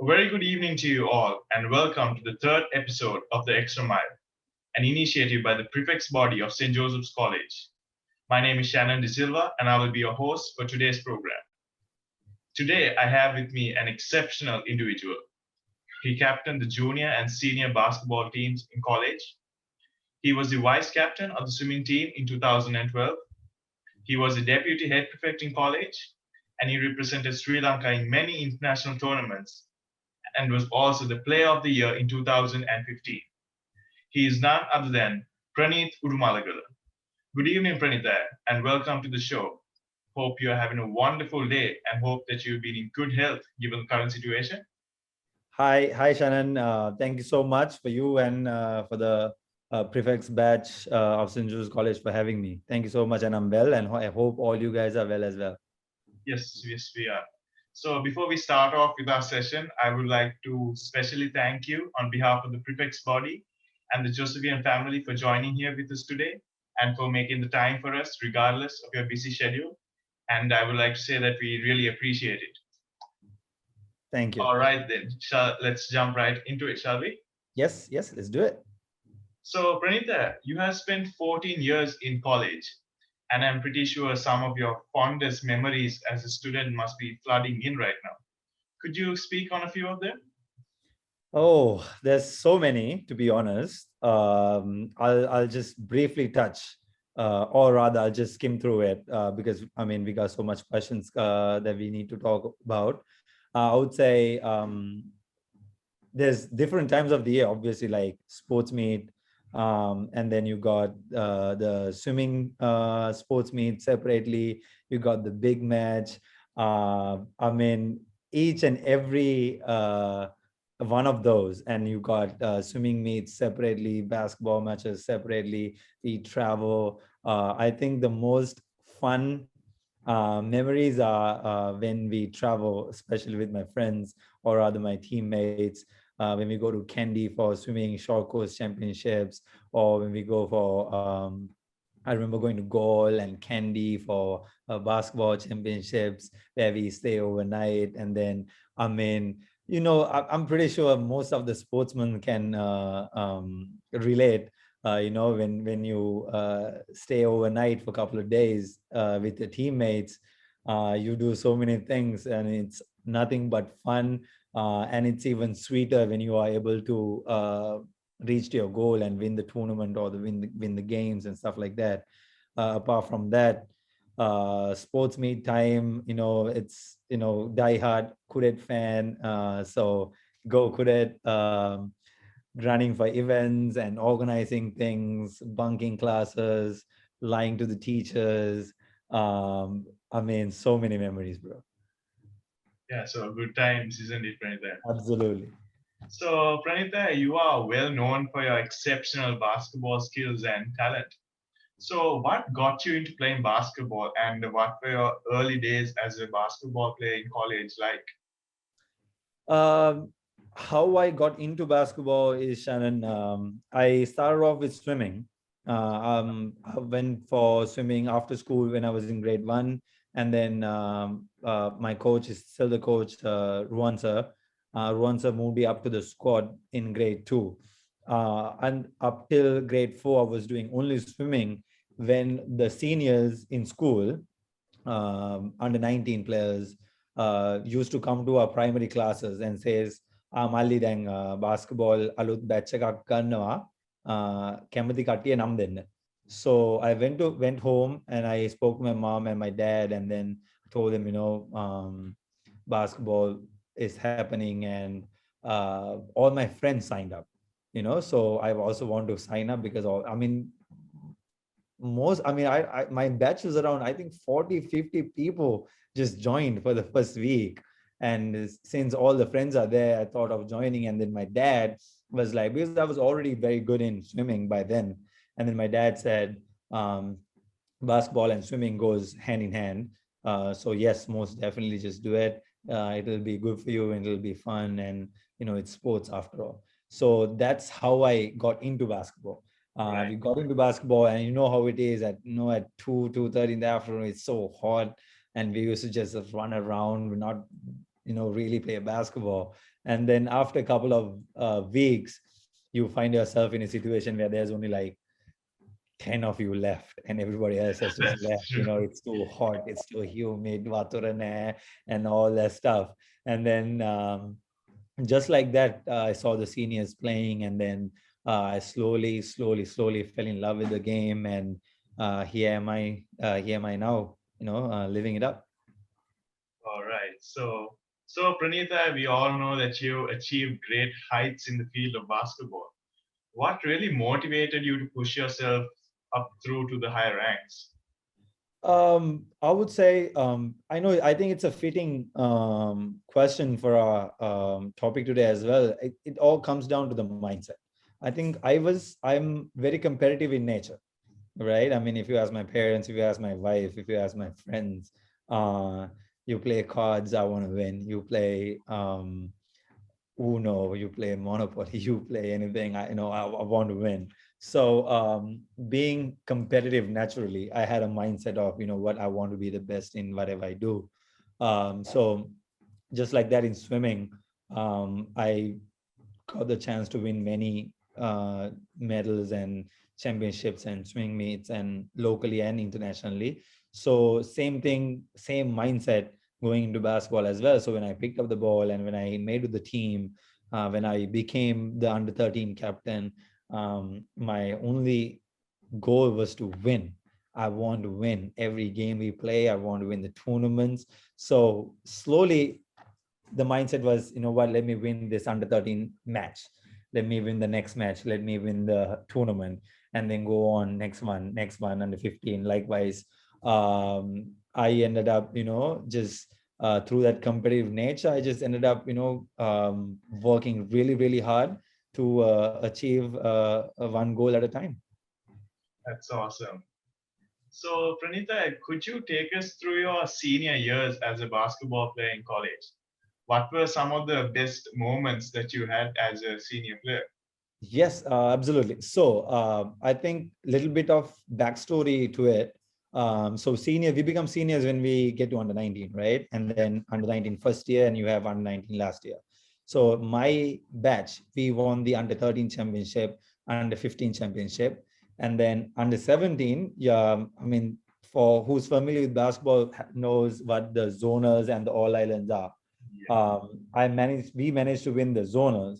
A very good evening to you all, and welcome to the third episode of The Extra Mile, an initiative by the prefect's body of St. Joseph's College. My name is Shannon De Silva, and I will be your host for today's program. Today, I have with me an exceptional individual. He captained the junior and senior basketball teams in college. He was the vice captain of the swimming team in 2012. He was the deputy head prefect in college, and he represented Sri Lanka in many international tournaments and was also the Player of the Year in 2015. He is none other than Praneeth Udumalagala. Good evening, Praneeth, and welcome to the show. Hope you are having a wonderful day and hope that you've been in good health given the current situation. Hi, Shannon. Thank you so much for you and for the prefects batch of St. Joseph's College for having me. Thank you so much, and I'm well, and I hope all you guys are well as well. Yes, we are. So before we start off with our session, I would like to specially thank you on behalf of the prefect's body and the Josephian family for joining here with us today and for making the time for us regardless of your busy schedule. And I would like to say that we really appreciate it. Thank you. All right, then. Let's jump right into it, shall we? Yes, let's do it. So, Pranita, you have spent 14 years in college, and I'm pretty sure some of your fondest memories as a student must be flooding in right now. Could you speak on a few of them? Oh, there's so many, to be honest. I'll just briefly touch, or rather, I'll just skim through it because we got so much questions that we need to talk about. I would say there's different times of the year, obviously, like sports meet, and then you got the swimming sports meet separately. You got the big match. Each and every one of those, and you got swimming meets separately, basketball matches separately. We travel. I think the most fun memories are when we travel, especially with my friends or rather my teammates. When we go to Kandy for swimming short course championships, or when we go for I remember going to Gaul and Kandy for basketball championships where we stay overnight. And then, I'm pretty sure most of the sportsmen can relate. When you stay overnight for a couple of days with your teammates, you do so many things, and it's nothing but fun. And it's even sweeter when you are able to reach to your goal and win the tournament or win the games and stuff like that. Apart from that, sports meet time, it's die hard Kudet fan. So go Kudet, running for events and organizing things, bunking classes, lying to the teachers. So many memories, bro. Yeah, so good times, isn't it, Pranita? Absolutely. So, Pranita, you are well known for your exceptional basketball skills and talent. So, what got you into playing basketball, and what were your early days as a basketball player in college like? How I got into basketball is, Shannon, I started off with swimming. I went for swimming after school when I was in grade 1. And then my coach is still the coach, Ruan sir. Ruan sir moved me up to the squad in grade 2. And up till grade 4, I was doing only swimming when the seniors in school, under 19 players, used to come to our primary classes and says, මල්ලි දැන් basketball අලුත් batch එකක් ගන්නවා කැමති කට්ටිය නම් දෙන්න. So I went home and I spoke to my mom and my dad, and then told them, basketball is happening, and all my friends signed up, so I also want to sign up because my batch was around, I think 40-50 people just joined for the first week. And since all the friends are there, I thought of joining. And then my dad was like, because I was already very good in swimming by then. And then my dad said, basketball and swimming goes hand in hand. So yes, most definitely just do it. It'll be good for you and it'll be fun. And, it's sports after all. So that's how I got into basketball. Right. We got into basketball, and you know how it is at 2:30 in the afternoon. It's so hot, and we used to just run around. We're not really play basketball. And then after a couple of weeks, you find yourself in a situation where there's only like 10 of you left and everybody else has just That's left. true. It's too hot, it's too humid, vaturane, and all that stuff. And then just like that, I saw the seniors playing, and then I slowly fell in love with the game. And here am I now, living it up. All right. So Pranitha, we all know that you achieved great heights in the field of basketball. What really motivated you to push yourself up through to the higher ranks? I would say, I think it's a fitting question for our topic today as well. It all comes down to the mindset. I think I'm very competitive in nature, right? I mean, if you ask my parents, if you ask my wife, if you ask my friends, uh, you play cards, I want to win. You play Uno, you play Monopoly, you play anything, I want to win. So being competitive naturally, I had a mindset of, what I want to be the best in whatever I do. So just like that in swimming, I got the chance to win many medals and championships and swimming meets and locally and internationally. So same thing, same mindset going into basketball as well. So when I picked up the ball and when I made with the team, when I became the under 13 captain, my only goal was to win. I want to win every game we play. I want to win the tournaments. So slowly the mindset was, what, let me win this under 13 match. Let me win the next match. Let me win the tournament and then go on next one under 15. Likewise, I ended up, just through that competitive nature, I just ended up, working really, really hard to achieve one goal at a time. That's awesome. So, Pranitha, could you take us through your senior years as a basketball player in college? What were some of the best moments that you had as a senior player? Yes, absolutely. So I think a little bit of backstory to it. So we become seniors when we get to under 19, right? And then under 19 first year, and you have under 19 last year. So my batch, we won the under 13 championship, under 15 championship, and then under 17. Yeah, I mean, for who's familiar with basketball knows what the zoners and the all islands are. Yeah. We managed to win the zoners,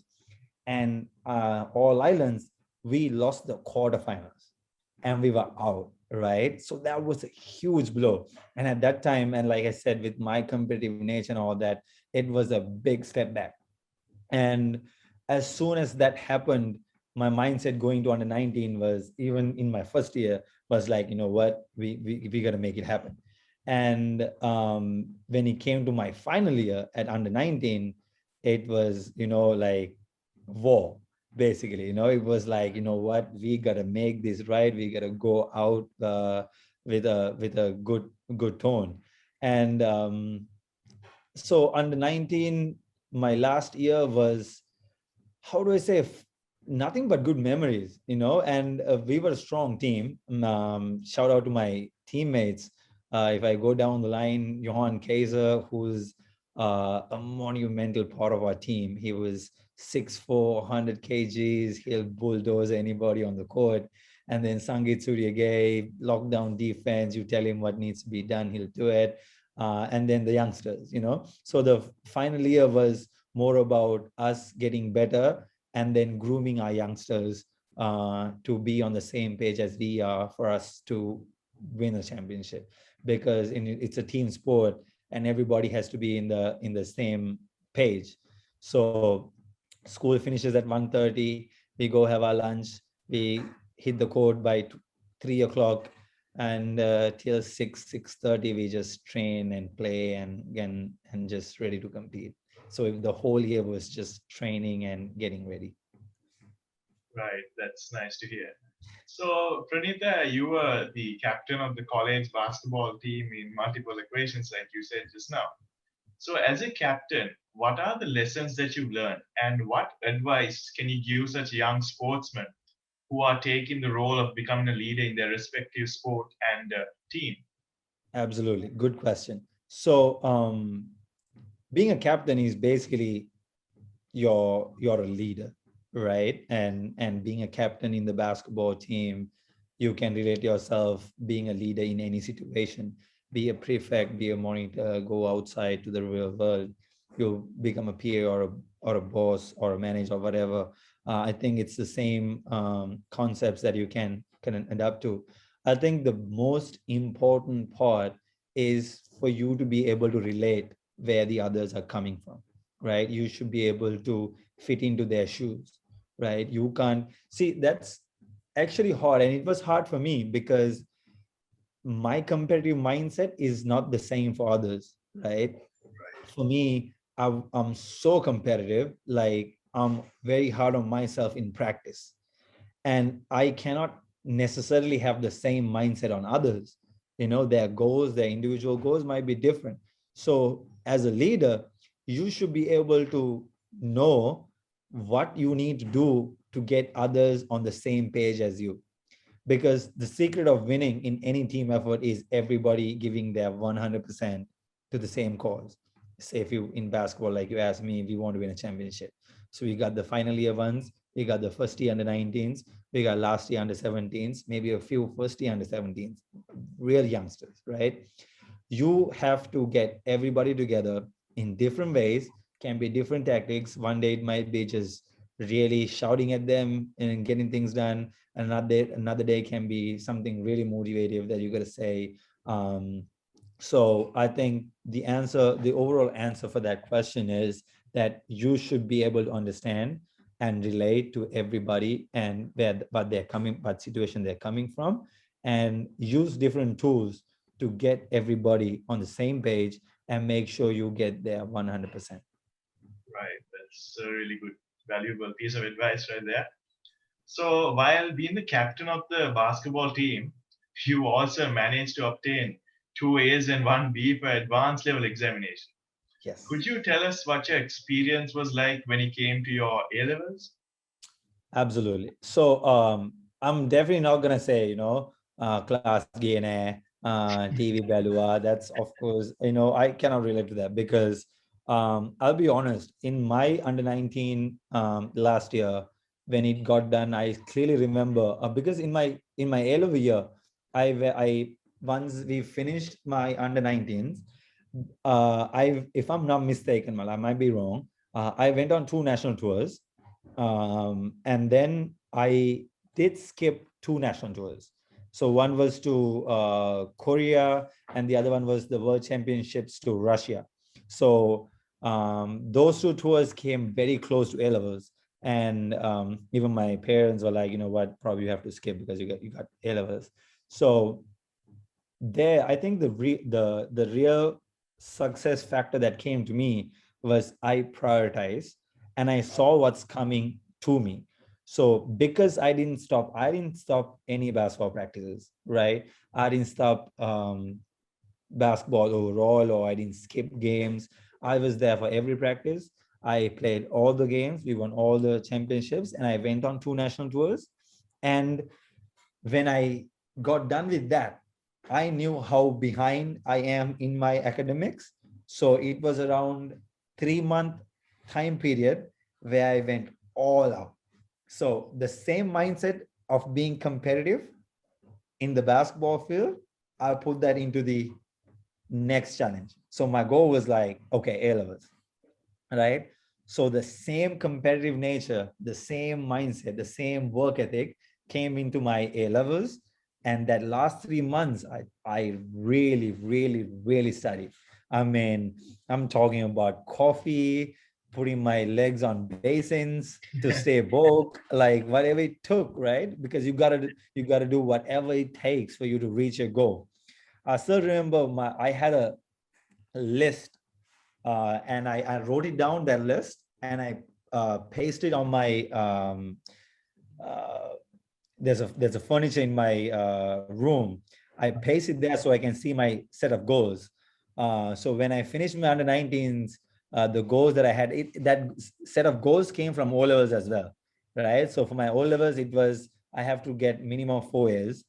and all islands, we lost the quarterfinals and we were out, right? So that was a huge blow. And at that time, and like I said, with my competitive nature and all that, it was a big step back. And as soon as that happened, my mindset going to under 19 was, even in my first year, was like, you know what, we got to make it happen. And when it came to my final year at under 19, it was, like war, basically. It was like, what, we got to make this right. We got to go out with a good tone. And so under 19, my last year was, how do I say, nothing but good memories, and we were a strong team. Shout out to my teammates. If I go down the line, Johan Kaiser, who's a monumental part of our team. He was 6'4", 100 kgs. He'll bulldoze anybody on the court. And then Sangeet Suryagay, lockdown defense. You tell him what needs to be done, he'll do it. And then the youngsters, So the final year was more about us getting better and then grooming our youngsters to be on the same page as we are, for us to win a championship, because it's a team sport and everybody has to be in the same page. So school finishes at 1:30, we go have our lunch, we hit the court by 3 o'clock, and till 6:30 we just train and play and just ready to compete. So the whole year was just training and getting ready. Right, that's nice to hear. So, Pranitha, you were the captain of the college basketball team in multiple occasions, like you said just now. So, as a captain, what are the lessons that you've learned, and what advice can you give such young sportsmen who are taking the role of becoming a leader in their respective sport and team? Absolutely. Good question. So being a captain is basically you're a leader, right? And being a captain in the basketball team, you can relate yourself being a leader in any situation. Be a prefect, be a monitor, go outside to the real world. You become a PA or a boss or a manager or whatever. I think it's the same concepts that you can adapt to. I think the most important part is for you to be able to relate where the others are coming from, right? You should be able to fit into their shoes, right? You can't see that's actually hard. And it was hard for me because my competitive mindset is not the same for others, right? For me, I'm so competitive, like I'm very hard on myself in practice. And I cannot necessarily have the same mindset on others. Their goals, their individual goals might be different. So as a leader, you should be able to know what you need to do to get others on the same page as you, because the secret of winning in any team effort is everybody giving their 100% to the same cause. Say if you in basketball, like you asked me, we want to win a championship. So we got the final year ones, we got the first year under 19s, we got last year under 17s, maybe a few first year under 17s, real youngsters, right? You have to get everybody together in different ways, can be different tactics. One day it might be just really shouting at them and getting things done. Another day can be something really motivative that you got to say. So I think the overall answer for that question is that you should be able to understand and relate to everybody and what situation they're coming from, and use different tools to get everybody on the same page and make sure you get there 100%. Right. That's a really good, valuable piece of advice right there. So while being the captain of the basketball team, you also managed to obtain two A's and one B for advanced level examination. Yes. Could you tell us what your experience was like when it came to your A levels? Absolutely. So I'm definitely not gonna say, class DNA, TV Belua. That's of course, I cannot relate to that because I'll be honest, in my under 19 last year, when it got done, I clearly remember because in my A level year, I once we finished my under 19s, I if I'm not mistaken, well, I might be wrong. I went on two national tours, and then I did skip two national tours. So one was to Korea, and the other one was the World Championships to Russia. So those two tours came very close to A levels, and even my parents were like, you know what, probably you have to skip because you got A levels. So there, I think the real success factor that came to me was I prioritized and I saw what's coming to me. So because I didn't stop any basketball practices, right? I didn't stop basketball overall, or I didn't skip games. I was there for every practice. I played all the games. We won all the championships, and I went on two national tours. And when I got done with that, I knew how behind I am in my academics. So it was around 3 month time period where I went all out. So the same mindset of being competitive in the basketball field, I put that into the next challenge. So my goal was like, okay, A levels, right? So the same competitive nature, the same mindset, the same work ethic came into my A levels. And that last 3 months, I really, really, really studied. I mean, I'm talking about coffee, putting my legs on basins to stay woke, like whatever it took, right? Because you gotta do whatever it takes for you to reach your goal. I still remember I had a list, and I wrote it down, that list, and I pasted on my uh, there's a furniture in my room. I paste it there so I can see my set of goals. So when I finished my under 19s, the goals that I had, that set of goals came from O levels as well, right? So for my O levels, it was I have to get minimum 4 years.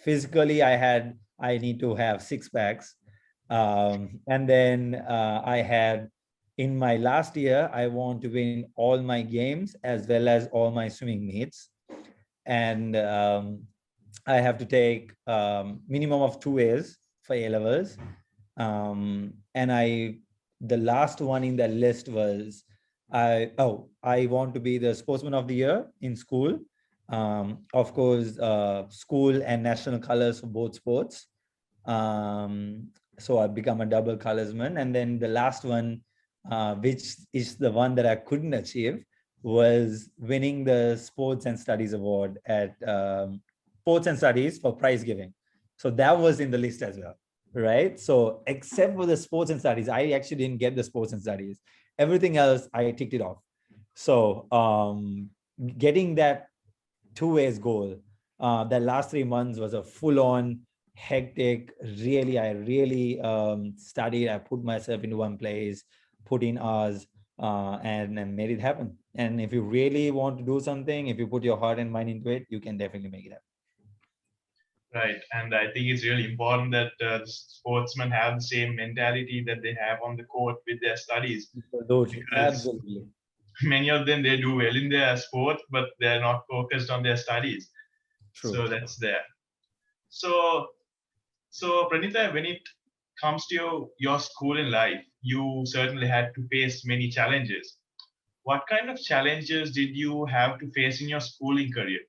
Physically, I need to have six packs. And then I had in my last year, I want to win all my games as well as all my swimming meets. And I have to take minimum of 2 years for A levels. And the last one in the list was I want to be the sportsman of the year in school. Of course, school and national colors for both sports. So I've become a double colorsman. And then the last one, which is the one that I couldn't achieve, was winning the Sports and Studies Award at Sports and Studies for prize giving. So that was in the list as well, right? So except for the Sports and Studies, I actually didn't get the Sports and Studies. Everything else, I ticked it off. So getting that 2 ways goal, the last 3 months was a full on hectic. Really, I really studied. I put myself into one place, put in hours, and made it happen. And if you really want to do something, if you put your heart and mind into it, you can definitely make it happen. Right. And I think it's really important that the sportsmen have the same mentality that they have on the court with their studies, Absolutely, because absolutely many of them, they do well in their sport, but they're not focused on their studies. true. So that's there. So, so Pranita, when it comes to your schooling life, you certainly had to face many challenges. What kind of challenges did you have to face in your schooling career,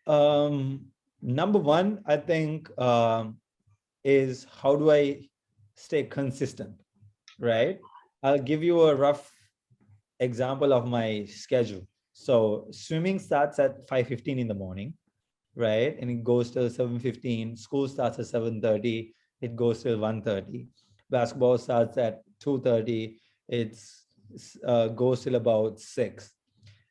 Pranita? Number one, I think, is how do I stay consistent, right? I'll give you a rough example of my schedule. So swimming starts at 5:15 in the morning, right? And it goes till 7:15. School starts at 7:30. It goes till 1:30. Basketball starts at 2:30. It's goes till about 6.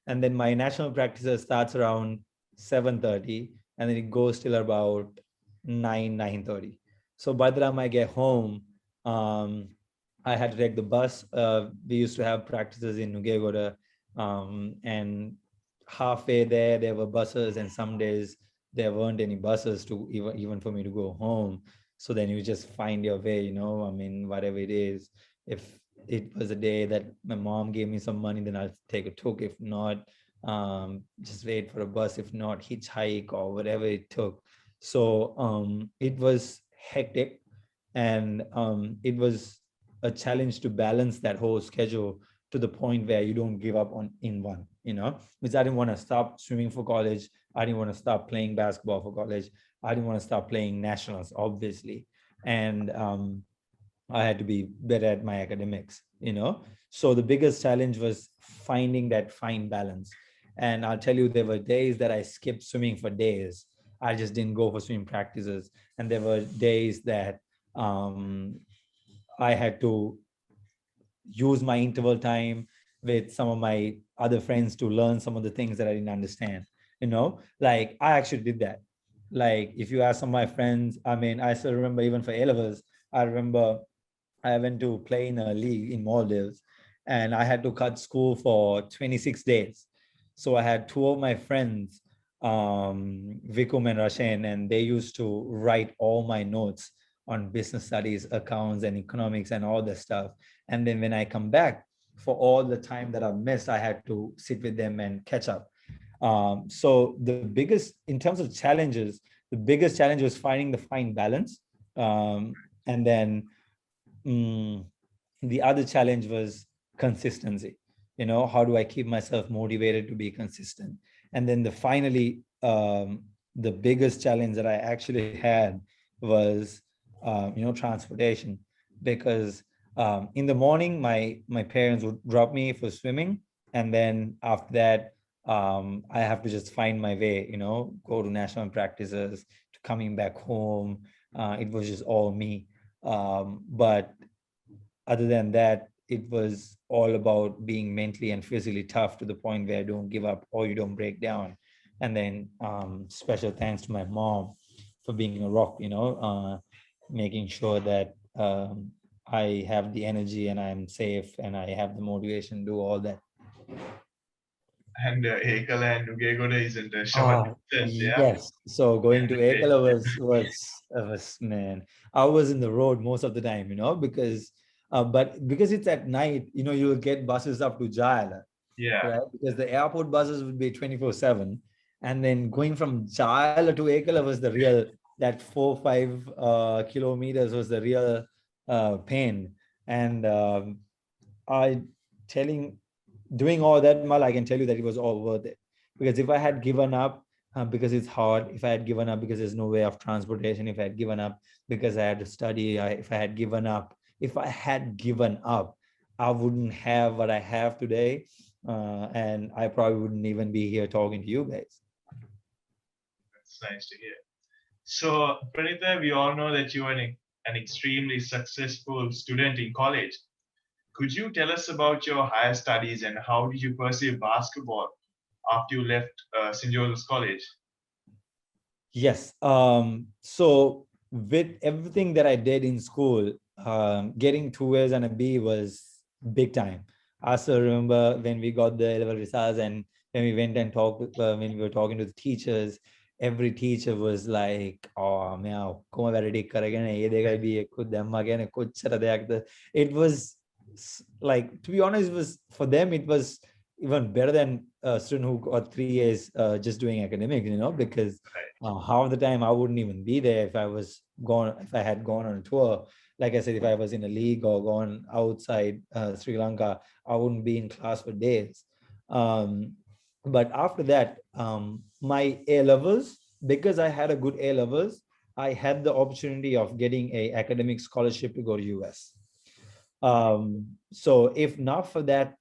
And then my national practice starts around 7:30, and then it goes till about 9:30. So by the time I get home, um, I had to take the bus. We used to have practices in Nugegoda, and halfway there were buses, and some days there weren't any buses to even for me to go home. So then you just find your way, I mean, whatever it is. If it was a day that my mom gave me some money, then I'll take a tuk. If not, just wait for a bus. If not, hitchhike or whatever it took. So it was hectic, and it was a challenge to balance that whole schedule to the point where you don't give up on in one, because I didn't want to stop swimming for college. I didn't want to stop playing basketball for college. I didn't want to stop playing nationals, obviously. And I had to be better at my academics. So the biggest challenge was finding that fine balance. And I'll tell you, there were days that I skipped swimming for days. I just didn't go for swimming practices. And there were days that um, I had to use my interval time with some of my other friends to learn some of the things that I didn't understand. Like I actually did that. Like if you ask some of my friends, I mean, I still remember even for A levels, I remember I went to play in a league in Maldives, and I had to cut school for 26 days. So I had two of my friends, Vikum and Rashan, and they used to write all my notes on business studies, accounts, and economics and all that stuff. And then when I come back, for all the time that I've missed, I had to sit with them and catch up. So the biggest, in terms of challenges, the biggest challenge was finding the fine balance. And then the other challenge was consistency. How do I keep myself motivated to be consistent? And then finally, the biggest challenge that I actually had was transportation, because in the morning my parents would drop me for swimming, and then after that I have to just find my way, go to national practices, to coming back home. It was just all me. But other than that, it was all about being mentally and physically tough to the point where I don't give up or you don't break down. And then special thanks to my mom for being a rock, making sure that I have the energy and I'm safe and I have the motivation to do all that. And Ekala and Nugegoda isn't a short Ah, distance, yeah? yes. So going to And they- Ekala was man. I was in the road most of the time, because but because it's at night, you'll get buses up to Jala, yeah, right? Because the airport buses would be 24/7. And then going from Jala to Ekala was the real that 4 5 kilometers was the real pain. And I telling doing all that, Mal, I can tell you that it was all worth it. Because if I had given up because it's hard, if I had given up because there's no way of transportation, if I had given up because I had to study, if I had given up, I wouldn't have what I have today. And I probably wouldn't even be here talking to you guys. that's nice to hear. So, Pranita, we all know that you are an extremely successful student in college. Could you tell us about your higher studies and how did you pursue basketball after you left St. Joseph's College? Yes. So with everything that I did in school, getting 2 A's and a B was big time. I still remember when we got the A-level results and when we went and talked, when we were talking to the teachers, every teacher was like, "Oh, man, koma ready karagena ye dekha bhi ek khud damma gane kochara dekda." It was like, to be honest, it was for them. It was even better than a student who got 3 A's just doing academics, because half the time I wouldn't even be there if I had gone on a tour. Like I said, if I was in a league or gone outside Sri Lanka, I wouldn't be in class for days. But after that, my A levels, because I had a good A levels, I had the opportunity of getting a academic scholarship to go to US. So if not for that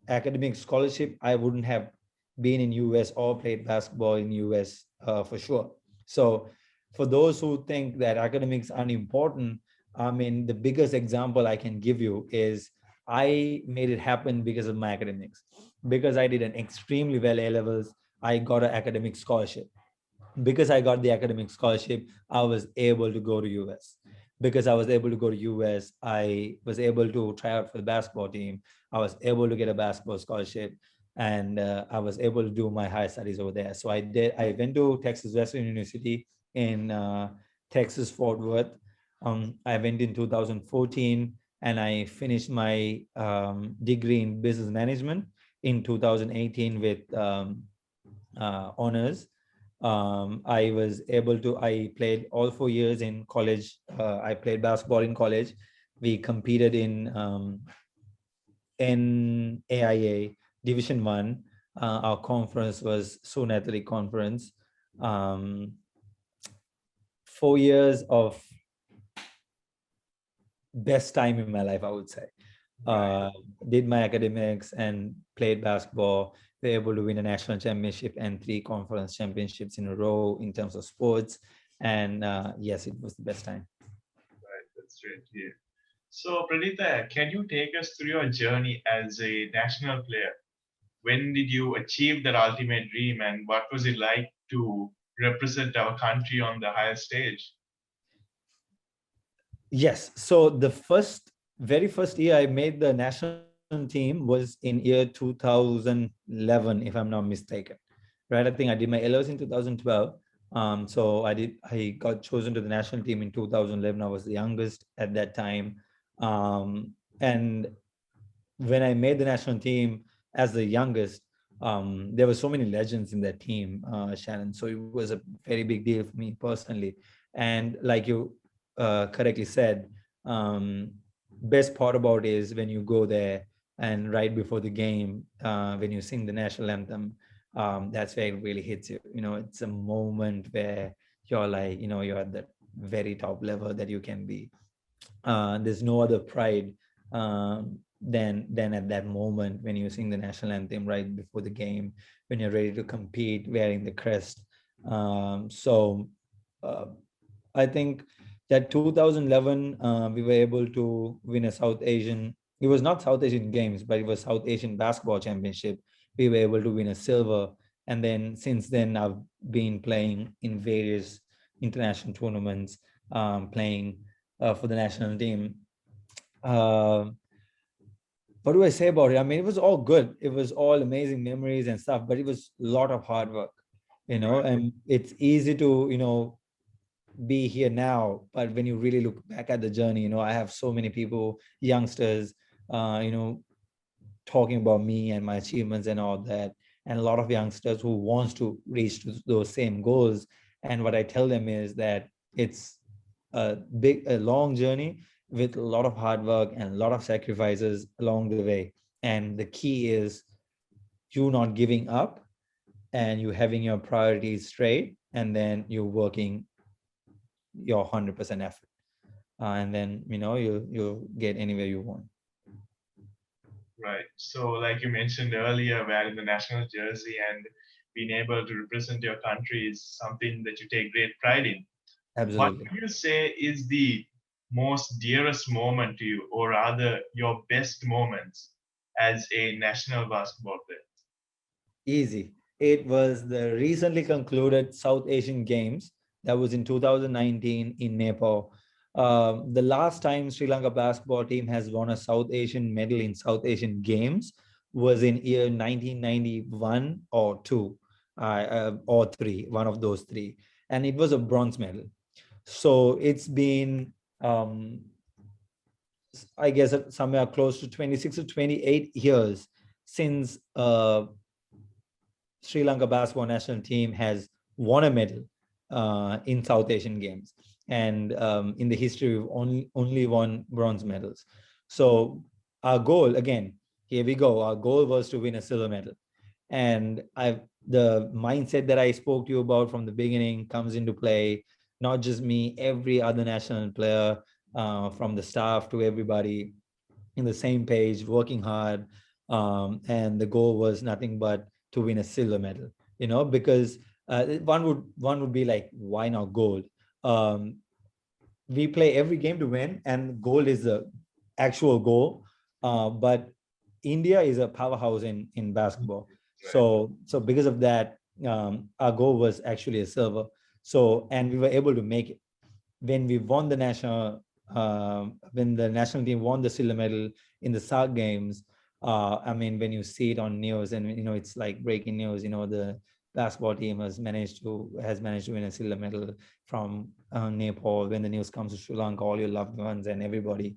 academic scholarship, I wouldn't have been in US or played basketball in US for sure. So for those who think that academics aren't important, I mean, the biggest example I can give you is I made it happen because of my academics. Because I did an extremely well A levels, I got an academic scholarship. Because I got the academic scholarship, I was able to go to US. Because I was able to go to US, I was able to try out for the basketball team. I was able to get a basketball scholarship, and I was able to do my higher studies over there. So I did. I went to Texas Wesleyan University in Texas Fort Worth. I went in 2014, and I finished my degree in business management in 2018 with honors. I played all 4 years in college. I played basketball in college. We competed in AIA Division One. Our conference was Soon Athletic Conference. 4 years of best time in my life, I would say. Uh, did my academics and played basketball. Were able to win a national championship and 3 conference championships in a row in terms of sports. And yes, it was the best time. Right, that's great to hear. So, Pranita, can you take us through your journey as a national player? When did you achieve that ultimate dream, and what was it like to represent our country on the highest stage? Yes. So the very first year I made the national team was in year 2011, if I'm not mistaken. Right. I think I did my LOs in 2012. So I got chosen to the national team in 2011. I was the youngest at that time. And when I made the national team as the youngest, there were so many legends in that team, Shannon. So it was a very big deal for me personally. And like you correctly said, um, best part about is when you go there and right before the game, when you sing the national anthem, that's where it really hits you. It's a moment where you're like, you're at the very top level that you can be. There's no other pride than at that moment when you sing the national anthem right before the game, when you're ready to compete, wearing the crest. So uh, I think that 2011 we were able to win a South Asian. It was not South Asian Games, but it was South Asian Basketball Championship. We were able to win a silver, and then since then I've been playing in various international tournaments, playing for the national team. Uh, what do I say about it? I mean, it was all good. It was all amazing memories and stuff, but it was a lot of hard work, Right. and it's easy to, be here now. But when you really look back at the journey, I have so many people, youngsters, talking about me and my achievements and all that, and a lot of youngsters who wants to reach to those same goals. And what I tell them is that it's a long journey with a lot of hard work and a lot of sacrifices along the way. And the key is you not giving up, and you having your priorities straight, and then you're working your 100% effort, and then you'll get anywhere you want. Right. So, like you mentioned earlier, wearing the national jersey and being able to represent your country is something that you take great pride in. What Absolutely. would you say is the most dearest moment to you, or rather, your best moments as a national basketball player? Easy. It was the recently concluded South Asian Games that was in 2019 in Nepal. The last time Sri Lanka basketball team has won a South Asian medal in South Asian Games was in year 1991 or two, or three, one of those three, and it was a bronze medal. So it's been, I guess, somewhere close to 26 to 28 years since Sri Lanka basketball national team has won a medal in South Asian Games, and in the history we've only won bronze medals. So our goal, again, here we go. Our goal was to win a silver medal, and the mindset that I spoke to you about from the beginning comes into play. Not just me, every other national player, from the staff to everybody, in the same page, working hard, and the goal was nothing but to win a silver medal. Because one would be like, why not gold? Um, we play every game to win, and gold is the actual goal. But India is a powerhouse in basketball, Right. so because of that, our goal was actually a silver. So, and we were able to make it when we won the when the national team won the silver medal in the SARC games. I mean, when you see it on news, and it's like breaking news. The basketball team has managed to win a silver medal from Nepal. When the news comes to Sri Lanka, all your loved ones and everybody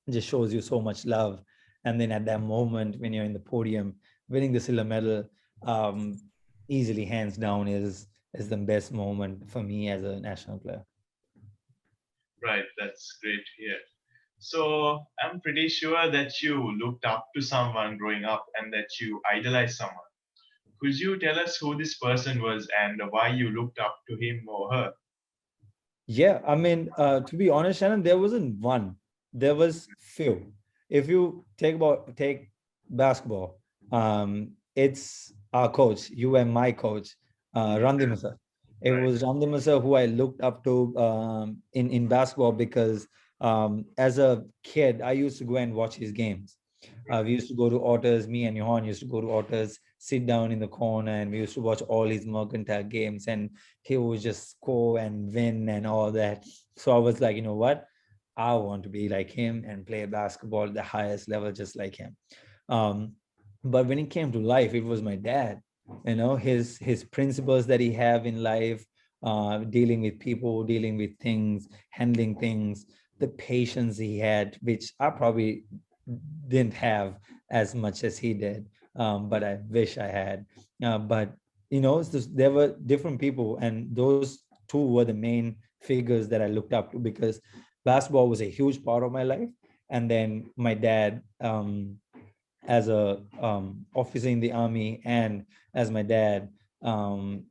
just shows you so much love. And then at that moment, when you're in the podium, winning the silver medal, um, easily hands down is the best moment for me as a national player. Right. That's great to hear. So, I'm pretty sure that you looked up to someone growing up and that you idolized someone. Could you tell us who this person was and why you looked up to him or her? Yeah, I mean, to be honest, Shannon, there wasn't one. There was few. If you take basketball, it's our coach, you and my coach, Randim sir. It Right. was Randim sir who I looked up to, in basketball, because as a kid, I used to go and watch his games. We used to go to Otters, me and Johan used to go to Otters, sit down in the corner, and we used to watch all his mercantile games, and he would just score and win and all that. So I was like, you know what? I want to be like him and play basketball at the highest level, just like him. Um, but when it came to life, it was my dad. His principles that he have in life, dealing with people, dealing with things, handling things, the patience he had, which I probably didn't have as much as he did, but I wish I had. But there were different people, and those two were the main figures that I looked up to, because basketball was a huge part of my life. And then my dad, as a officer in the army, and as my dad, um,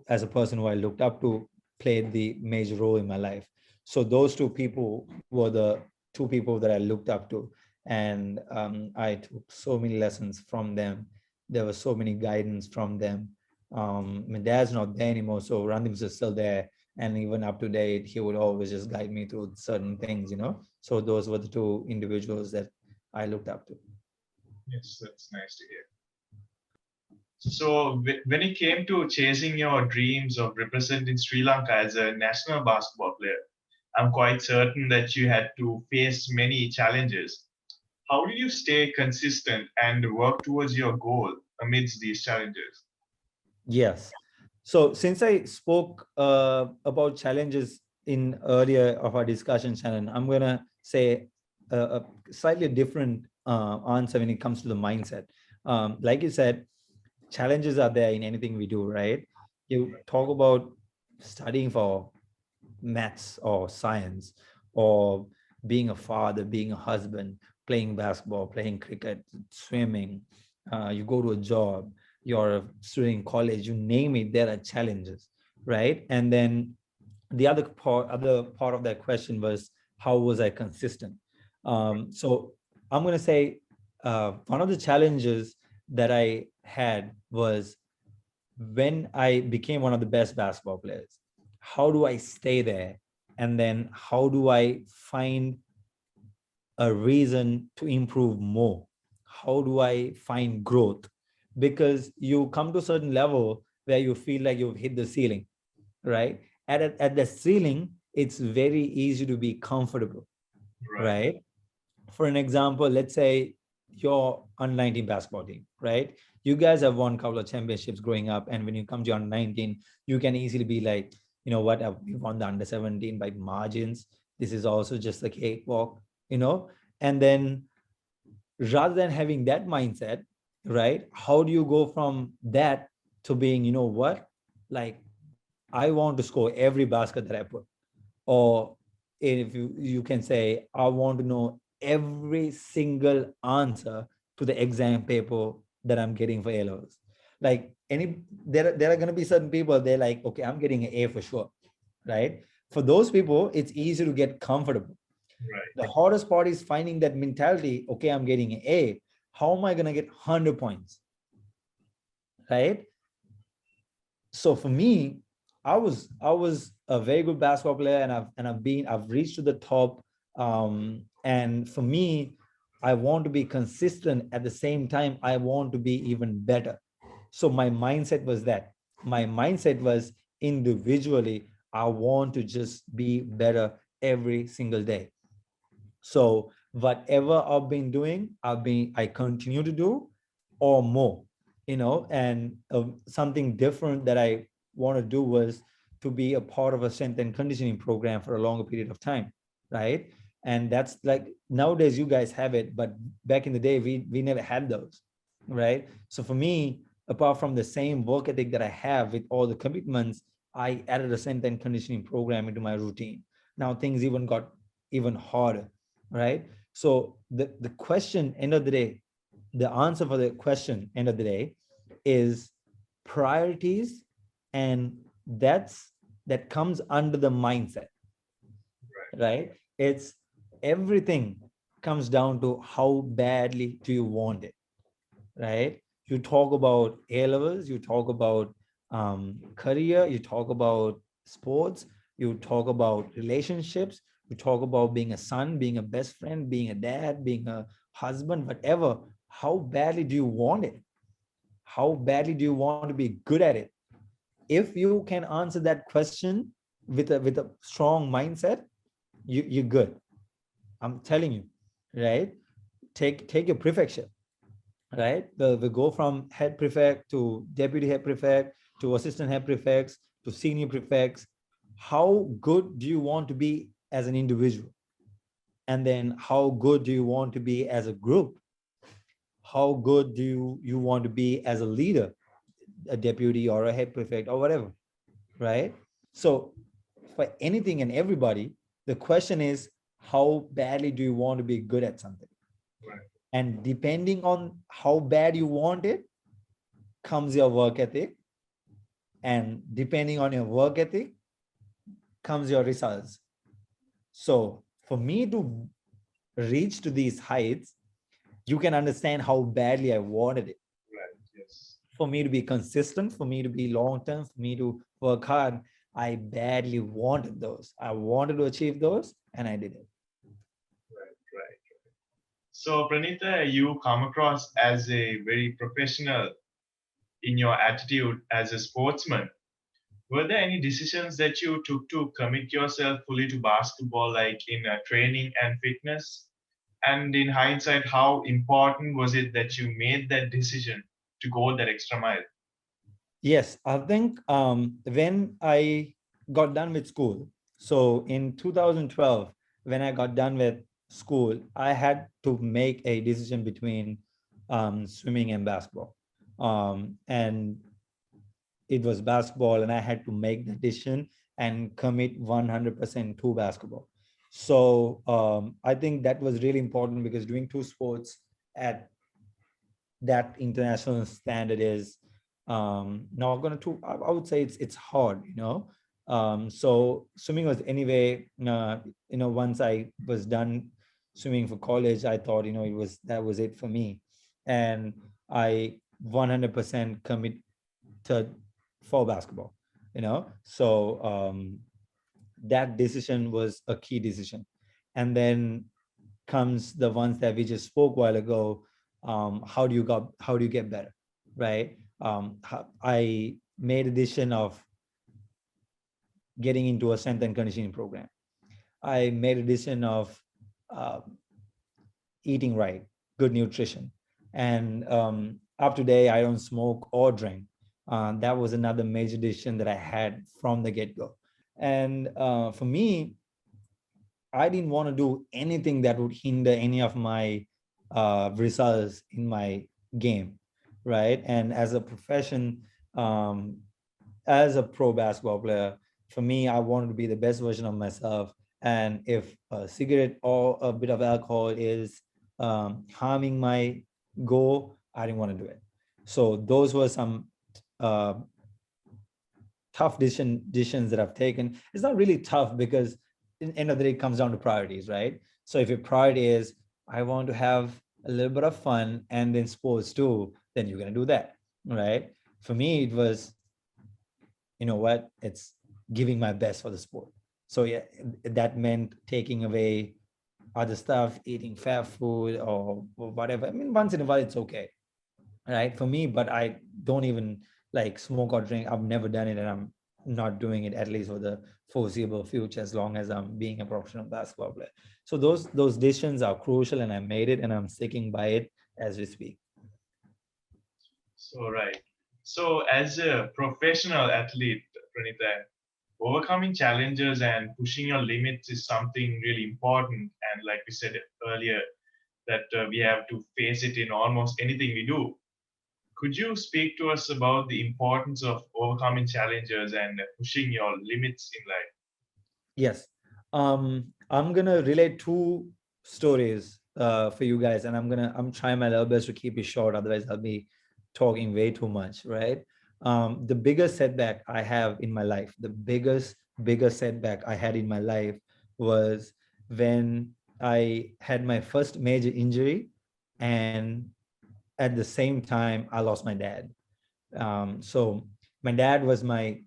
as a person who I looked up to, played the major role in my life. So those two people were the two people that I looked up to, and I took so many lessons from them. There was so many guidance from them. My dad's not there anymore, so Randim's is still there, and even up to date, he would always just guide me through certain things. So those were the two individuals that I looked up to. Yes, that's nice to hear. So, when it came to chasing your dreams of representing Sri Lanka as a national basketball player, I'm quite certain that you had to face many challenges. How did you stay consistent and work towards your goal amidst these challenges? Yes. So since I spoke about challenges in earlier of our discussion, Shannon, I'm gonna say a slightly different answer when it comes to the mindset. Like you said, challenges are there in anything we do, right? You talk about studying for maths or science, or being a father, being a husband, playing basketball, playing cricket, swimming. You go to a job, you're a student in college, you name it, there are challenges, right? And then the other part of that question was, how was I consistent? So I'm going to say one of the challenges that I had was when I became one of the best basketball players. How do I stay there? And then how do I find a reason to improve more? How do I find growth? Because you come to a certain level where you feel like you've hit the ceiling, right? At the ceiling, it's very easy to be comfortable, Right. right? For an example, let's say your under 19 basketball team, right? You guys have won a couple of championships growing up, and when you come to your under 19, you can easily be like, you know what, we won the under 17 by margins. This is also just a cakewalk, you know. And then rather than having that mindset, right? How do you go from that to being, you know what, like I want to score every basket that I put, or if you can say, I want to know every single answer to the exam paper that I'm getting for A levels. Like there are going to be certain people, they're like, okay, I'm getting an A for sure, right? For those people, it's easy to get comfortable. Right. The hardest part is finding that mentality. Okay, I'm getting an A, how am I going to get 100 points, right? So for me, I was a very good basketball player, and I've reached to the top. And for me, I want to be consistent. At the same time, I want to be even better. So my mindset was that. My mindset was, individually, I want to just be better every single day. So whatever I've been doing, I continue to do, or more, you know. And something different that I want to do was to be a part of a strength and conditioning program for a longer period of time, right? And that's like, nowadays you guys have it, but back in the day we never had those, right? So for me, apart from the same work ethic that I have with all the commitments, I added a strength and conditioning program into my routine. Now things even got even harder, right? So the question, end of the day, the answer for the question, end of the day, is priorities. And that comes under the mindset, right? It's everything comes down to how badly do you want it, right? You talk about A levels, you talk about career, you talk about sports, you talk about relationships, you talk about being a son, being a best friend, being a dad, being a husband, whatever. How badly do you want it? How badly do you want to be good at it? If you can answer that question with a strong mindset, you're good. I'm telling you, right? Take your prefectship, right? We go from head prefect to deputy head prefect to assistant head prefects to senior prefects. How good do you want to be as an individual? And then how good do you want to be as a group? How good do you want to be as a leader, a deputy or a head prefect or whatever, right? So for anything and everybody, the question is, how badly do you want to be good at something? Right. And depending on how bad you want it comes your work ethic, and depending on your work ethic comes your results. So for me to reach to these heights, you can understand how badly I wanted it. Right. Yes. For me to be consistent, for me to be long term, for me to work hard, I badly wanted those. I wanted to achieve those, and I did it. Right. Right. So, Pranita, you come across as a very professional in your attitude as a sportsman. Were there any decisions that you took to commit yourself fully to basketball, like in training and fitness? And in hindsight, how important was it that you made that decision to go that extra mile? Yes, I think when I got done with school, so in 2012, when I got done with school, I had to make a decision between swimming and basketball. And it was basketball, and I had to make the decision and commit 100% to basketball. So I think that was really important because doing two sports at that international standard is not going to, I would say it's hard, so swimming was anyway, once I was done swimming for college, I thought, that was it for me. And I 100% committed for basketball, so that decision was a key decision. And then comes the ones that we just spoke a while ago. How do you get better, right? I made a decision of getting into a strength and conditioning program. I made a decision of uh, eating right, good nutrition. And up to date, I don't smoke or drink. That was another major decision that I had from the get-go. And for me, I didn't want to do anything that would hinder any of my results in my game, right? And as a profession, um, as a pro basketball player, for me, I wanted to be the best version of myself. And if a cigarette or a bit of alcohol is harming my goal, I didn't want to do it. So those were some uh, tough decisions that I've taken. It's not really tough because in the end of the day, it comes down to priorities, right? So if your priority is, I want to have a little bit of fun and then sports too, then you're going to do that, right? For me, it was, you know what, it's giving my best for the sport. So yeah, that meant taking away other stuff, eating fast food or whatever. I mean, once in a while, it's okay, right, for me, but I don't even like smoke or drink. I've never done it, and I'm not doing it, at least for the foreseeable future, as long as I'm being a professional basketball player. So those decisions are crucial, and I made it, and I'm sticking by it as we speak. So, right. So, as a professional athlete, Pranita, overcoming challenges and pushing your limits is something really important. And like we said earlier, that we have to face it in almost anything we do. Could you speak to us about the importance of overcoming challenges and pushing your limits in life? Yes. I'm gonna relate two stories for you guys, and I'm trying my level best to keep it short. Otherwise, I'll be talking way too much, right? The biggest setback I have in my life, the biggest setback I had in my life was when I had my first major injury, and at the same time, I lost my dad. So my dad was my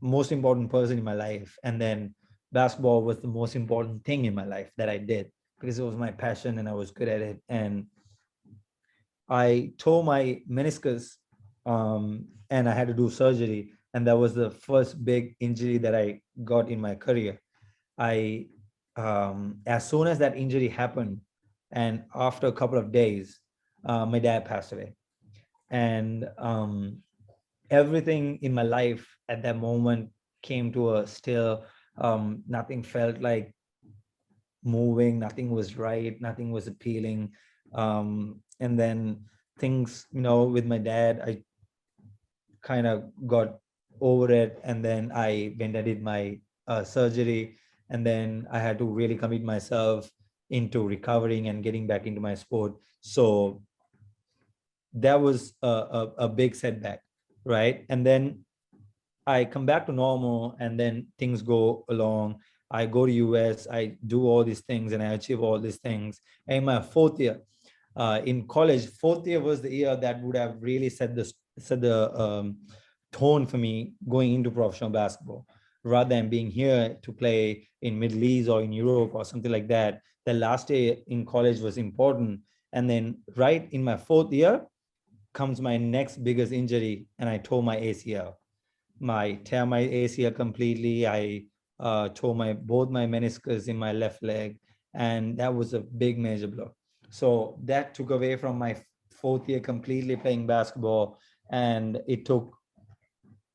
most important person in my life, and then basketball was the most important thing in my life that I did because it was my passion and I was good at it. And I tore my meniscus, and I had to do surgery, and that was the first big injury that I got in my career. I As soon as that injury happened, and after a couple of days, my dad passed away. And everything in my life at that moment came to a still. Nothing felt like moving, nothing was right, nothing was appealing. And then things, with my dad, I kind of got over it, and then I went and did my surgery, and then I had to really commit myself into recovering and getting back into my sport. So that was a big setback, right? And then I come back to normal, and then things go along. I go to US, I do all these things, and I achieve all these things. And in my fourth year, in college, fourth year was the year that would have really set the tone for me going into professional basketball. Rather than being here to play in Middle East or in Europe or something like that, the last year in college was important. And then right in my fourth year comes my next biggest injury, and I tore my ACL. Tear my ACL completely. I tore my both my meniscus in my left leg, And that was a big major blow. So that took away from my fourth year completely playing basketball. And it took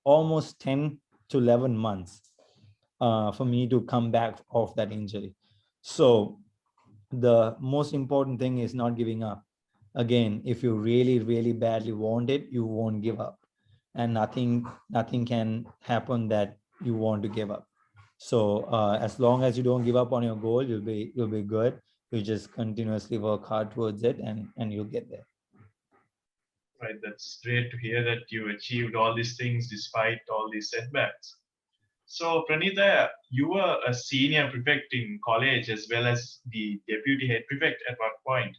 almost 10 to 11 months for me to come back off that injury. So the most important thing is not giving up. Again, if you really, really badly want it, you won't give up. And nothing can happen that you want to give up. So as long as you don't give up on your goal, you'll be good. You just continuously work hard towards it, and you'll get there. Right, that's great to hear that you achieved all these things despite all these setbacks. So, Pranita, you were a senior prefect in college as well as the deputy head prefect at one point.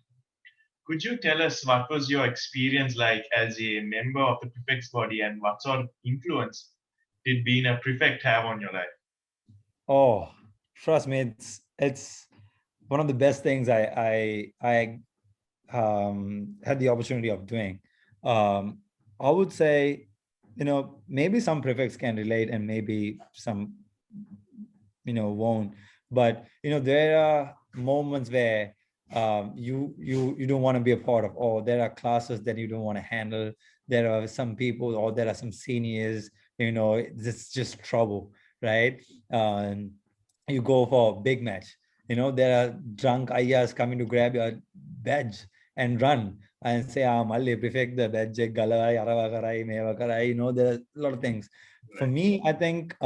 Could you tell us what was your experience like as a member of the prefect's body and what sort of influence did being a prefect have on your life? Oh, trust me, it's one of the best things I had the opportunity of doing. Um, I would say, maybe some prefects can relate and maybe some, won't. But there are moments where you don't want to be a part of, or there are classes that you don't want to handle. There are some people, or there are some seniors, it's just trouble, right? Um, you go for a big match. There are drunk ayahs coming to grab your badge and run and say, Malli, prefect the badge, galai, arava karai, meva karai. There are a lot of things. For Right. me, I think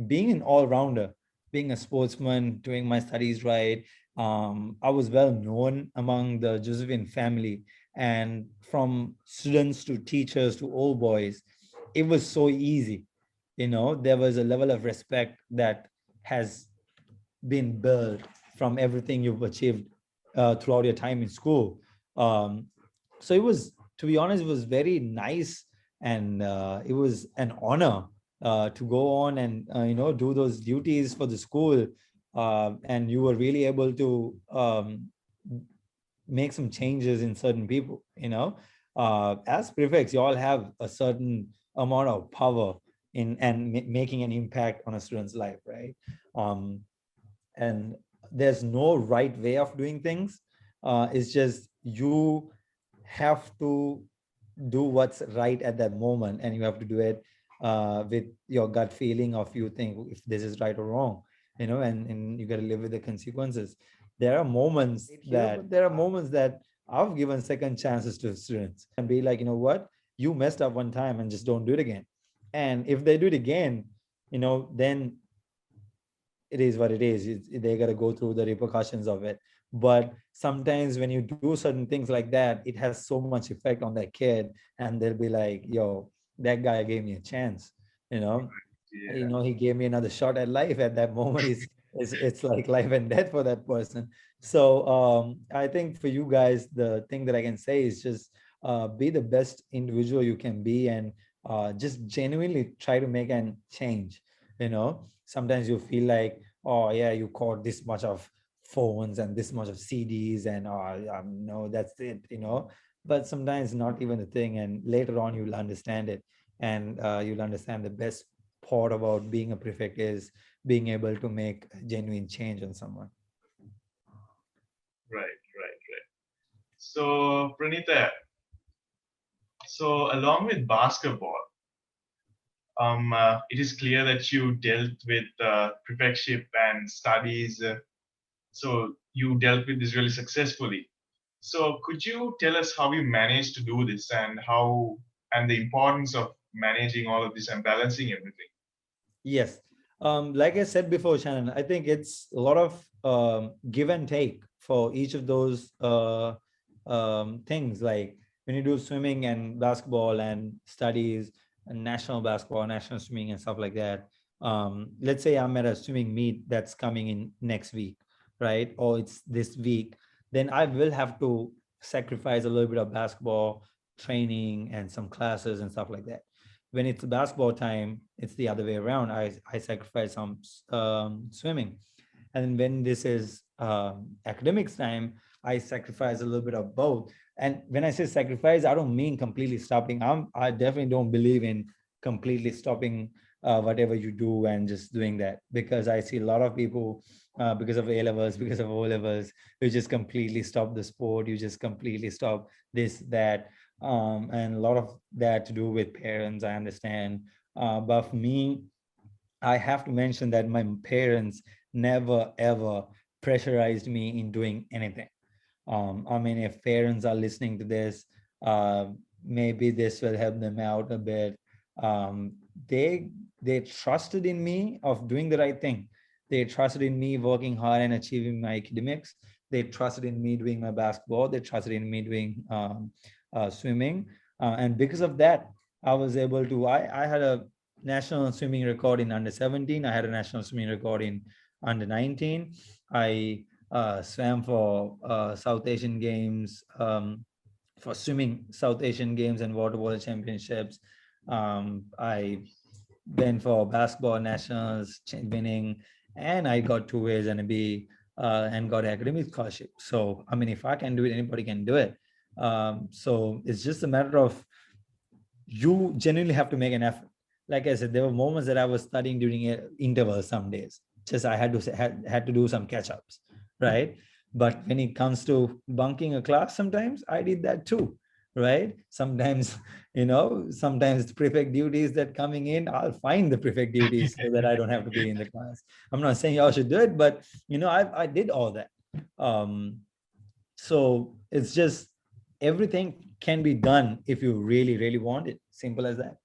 being an all-rounder, being a sportsman, doing my studies right, I was well known among the Josephian family. And from students to teachers to old boys, it was so easy. There was a level of respect that has been built from everything you've achieved throughout your time in school. Um, so it was, to be honest, it was very nice, and it was an honor to go on and do those duties for the school, and you were really able to make some changes in certain people. As prefects, you all have a certain amount of power in and making an impact on a student's life, right? um, and there's no right way of doing things. It's just you have to do what's right at that moment, and you have to do it with your gut feeling of you think if this is right or wrong, and you got to live with the consequences. There are moments that I've given second chances to students and be like, what, you messed up one time and just don't do it again. And if they do it again, then it is what it is. They got to go through the repercussions of it. But sometimes when you do certain things like that, it has so much effect on that kid, and they'll be like, yo, that guy gave me a chance. you know Yeah. he gave me another shot at life at that moment. It's like life and death for that person. So I think for you guys, the thing that I can say is just be the best individual you can be, and just genuinely try to make a change. Sometimes you feel like, oh yeah, you caught this much of phones and this much of CDs, and no, that's it. But sometimes not even a thing, and later on you'll understand it, and you'll understand the best part about being a prefect is being able to make a genuine change on someone. Right, right, right. So, Pranita, so along with basketball, it is clear that you dealt with prefectship and studies. So you dealt with this really successfully. So could you tell us how you managed to do this and how and the importance of managing all of this and balancing everything? Yes. Like I said before, Shannon, I think it's a lot of give and take for each of those things. Like when you do swimming and basketball and studies and national basketball, national swimming and stuff like that. Let's say I'm at a swimming meet that's coming in next week, right? Or it's this week. Then I will have to sacrifice a little bit of basketball training and some classes and stuff like that. When it's basketball time, it's the other way around. I sacrifice some swimming. And when this is academics time, I sacrifice a little bit of both. And when I say sacrifice, I don't mean completely stopping. I definitely don't believe in completely stopping whatever you do and just doing that. Because I see a lot of people, because of A levels, because of O levels, you just completely stop the sport, you just completely stop this, that, and a lot of that to do with parents, I understand. But for me, I have to mention that my parents never ever pressurized me in doing anything. I mean, if parents are listening to this, uh, maybe this will help them out a bit. Um, they they trusted in me of doing the right thing. They trusted in me working hard and achieving my academics. They trusted in me doing my basketball. They trusted in me doing swimming, and because of that, I was able to. I had a national swimming record in under 17. I had a national swimming record in under 19. I swam for South Asian Games, for swimming South Asian Games and water polo championships. I went for basketball nationals, winning, and I got 2 A's and a B, and got academic scholarship. So, I mean, if I can do it, anybody can do it. So it's just a matter of you genuinely have to make an effort. Like I said, there were moments that I was studying during intervals some days. Just I had to do some catch ups, right? But when it comes to bunking a class, sometimes I did that too, right? Sometimes, sometimes it's prefect duties that coming in. I'll find the prefect duties so that I don't have to be in the class. I'm not saying y'all should do it, but I did all that. Um, so it's just everything can be done if you really, really want it. Simple as that.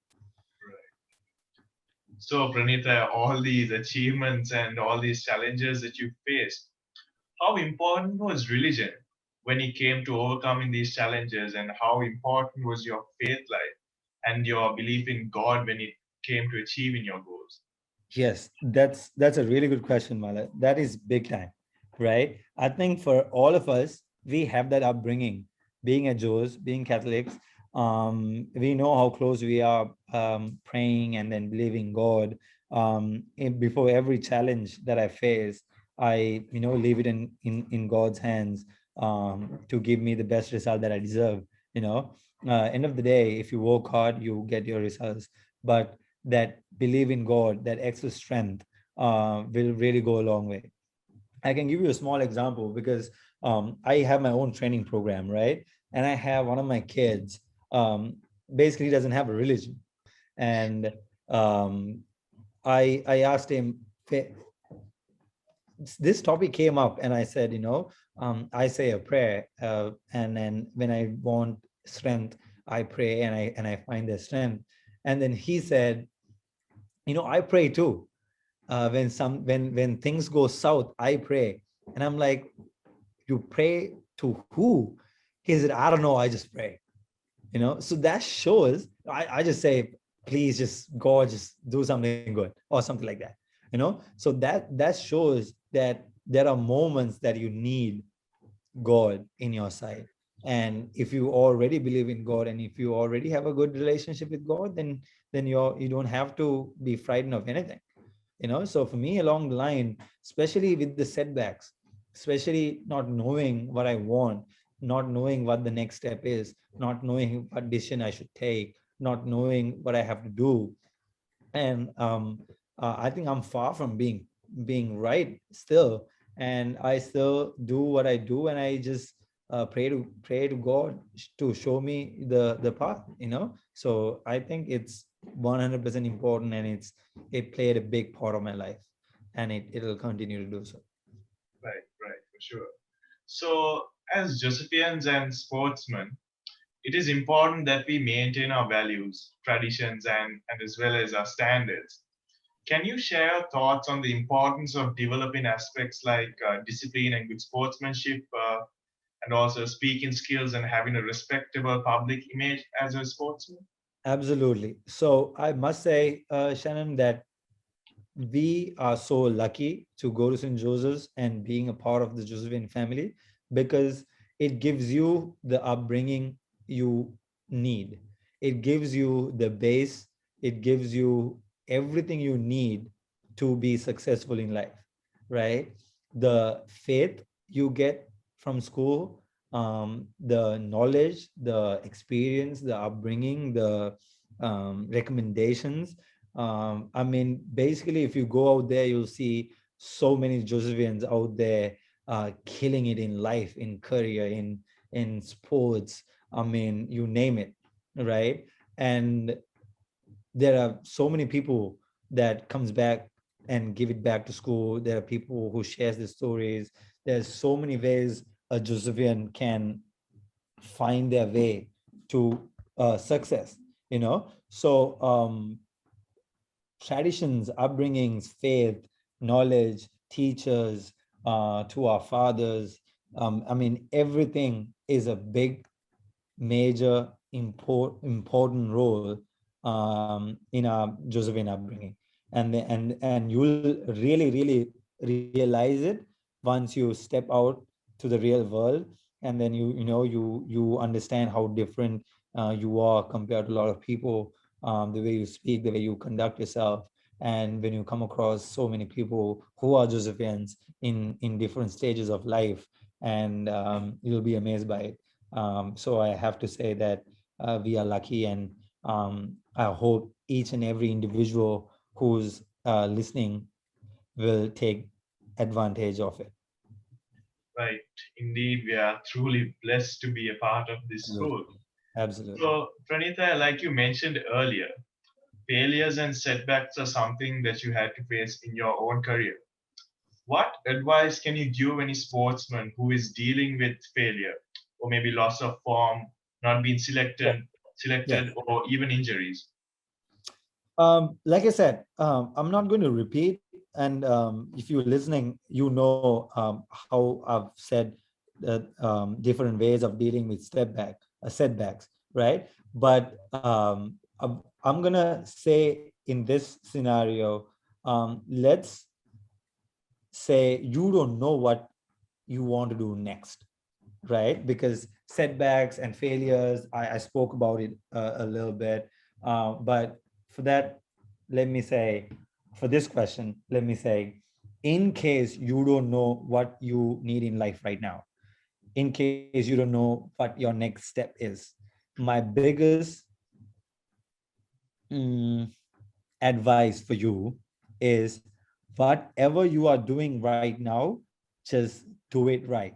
So, Pranita, all these achievements and all these challenges that you faced, how important was religion when it came to overcoming these challenges, and how important was your faith life and your belief in God when it came to achieving your goals? Yes, that's a really good question, Mala. That is big time, right? I think for all of us, we have that upbringing, being a Jews, being Catholics. We know how close we are, praying and then believing God. Before every challenge that I face, I leave it in God's hands, to give me the best result that I deserve. You know, End of the day, if you work hard, you get your results. But that believe in God, that extra strength, will really go a long way. I can give you a small example because I have my own training program, right? And I have one of my kids, basically doesn't have a religion, and um, I asked him. This topic came up, and I said, I say a prayer, and then when I want strength, I pray, and I find the strength. And then he said, I pray too. When things go south, I pray. And I'm like, you pray to who? He said, I don't know, I just pray. So that shows, I just say, please just God, just do something good or something like that. So that shows that there are moments that you need God in your side. And if you already believe in God, and if you already have a good relationship with God, then you don't have to be frightened of anything. So for me, along the line, especially with the setbacks, especially not knowing what I want, not knowing what the next step is, not knowing what decision I should take, not knowing what I have to do, and I think I'm far from being right still, and I still do what I do, and I just pray to God to show me the path. So I think it's 100% important, and it played a big part of my life, and it'll continue to do so. Right, right, for sure. So, as Josephians and sportsmen, it is important that we maintain our values, traditions, and as well as our standards. Can you share your thoughts on the importance of developing aspects like discipline and good sportsmanship, and also speaking skills and having a respectable public image as a sportsman? Absolutely. So I must say, Shannon, that we are so lucky to go to St. Joseph's and being a part of the Josephian family, because it gives you the upbringing you need. It gives you the base, it gives you everything you need to be successful in life, right? The faith you get from school, the knowledge, the experience, the upbringing, the recommendations, I mean, basically, if you go out there, you'll see so many Josephians out there killing it in life, in career, in sports. I mean, you name it, right? And there are so many people that comes back and give it back to school. There are people who shares the stories. There's so many ways a Josephian can find their way to success, so traditions, upbringings, faith, knowledge, teachers, to our fathers. I mean, everything is a big, major, important role in our Josephine upbringing, and you'll really realize it once you step out to the real world, and then you understand how different you are compared to a lot of people, the way you speak, the way you conduct yourself. And when you come across so many people who are Josephians in different stages of life, and you'll be amazed by it. So I have to say that we are lucky, and I hope each and every individual who's listening will take advantage of it. Right. Indeed, we are truly blessed to be a part of this school. Absolutely. Absolutely. So, Pranita, like you mentioned earlier, failures and setbacks are something that you had to face in your own career. What advice can you give any sportsman who is dealing with failure, or maybe loss of form, not being Yeah. Yeah. selected, or even injuries? Like I said, I'm not going to repeat. And if you're listening, how I've said that different ways of dealing with setbacks, right? But I'm going to say in this scenario, let's say you don't know what you want to do next, right? Because setbacks and failures, I spoke about it a little bit. But for that, let me say, for this question, let me say, in case you don't know what you need in life right now, in case you don't know what your next step is, my biggest mm, advice for you is whatever you are doing right now, just do it right.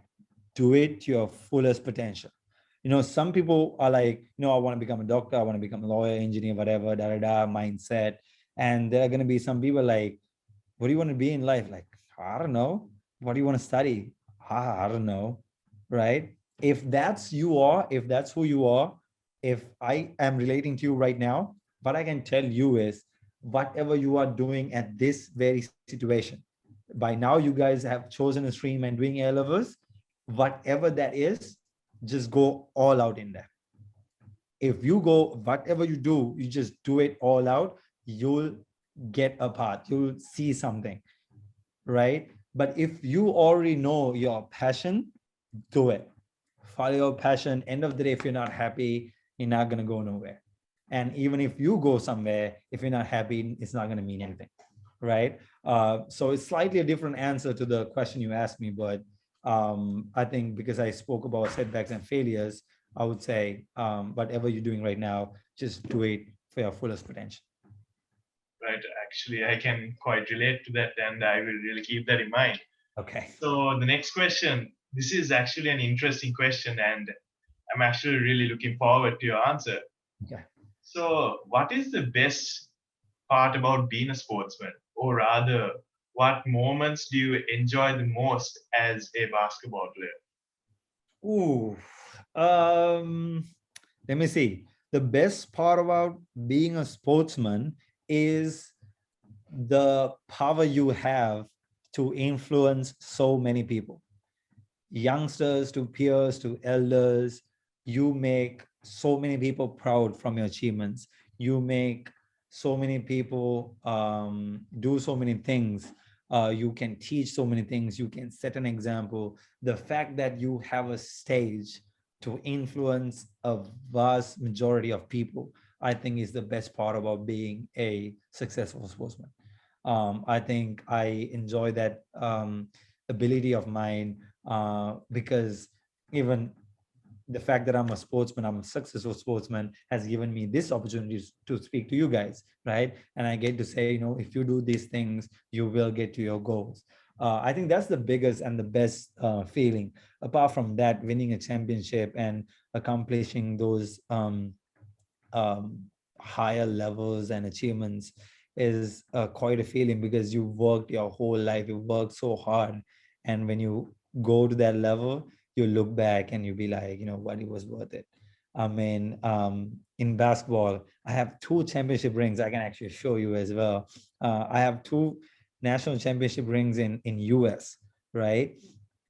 Do it to your fullest potential. Some people are like, I want to become a doctor, I want to become a lawyer, engineer, whatever, mindset. And there are going to be some people like, what do you want to be in life? Like, I don't know. What do you want to study? I don't know. Right? If that's who you are, if I am relating to you right now, what I can tell you is whatever you are doing at this very situation, by now you guys have chosen a stream and doing A levels, whatever that is, just go all out in there. If you go, whatever you do, you just do it all out, you'll get a path, you'll see something, right? But if you already know your passion, do it. Follow your passion. End of the day, if you're not happy, you're not going to go nowhere. And even if you go somewhere, if you're not happy, it's not going to mean anything, right? So it's slightly a different answer to the question you asked me, but I think because I spoke about setbacks and failures, I would say whatever you're doing right now, just do it for your fullest potential. Right. Actually, I can quite relate to that, and I will really keep that in mind. Okay. So, the next question, this is actually an interesting question, and I'm actually really looking forward to your answer. Yeah. So, what is the best part about being a sportsman? Or rather, what moments do you enjoy the most as a basketball player? Ooh. Um, Let me see. The best part about being a sportsman is the power you have to influence so many people, youngsters to peers to elders. You make so many people proud from your achievements. You make so many people do so many things. You can teach so many things. You can set an example. The fact that you have a stage to influence a vast majority of people, I think is the best part about being a successful sportsman. I think I enjoy that ability of mine because even the fact that I'm a sportsman, I'm a successful sportsman, has given me this opportunity to speak to you guys, right? And I get to say, if you do these things, you will get to your goals. I think that's the biggest and the best feeling. Apart from that, winning a championship and accomplishing those um, higher levels and achievements is quite a feeling, because you worked your whole life, you worked so hard, and when you go to that level, you look back and you be like, what, it was worth it. I mean, in basketball, I have 2 championship rings. I can actually show you as well. I have 2 national championship rings in US, right?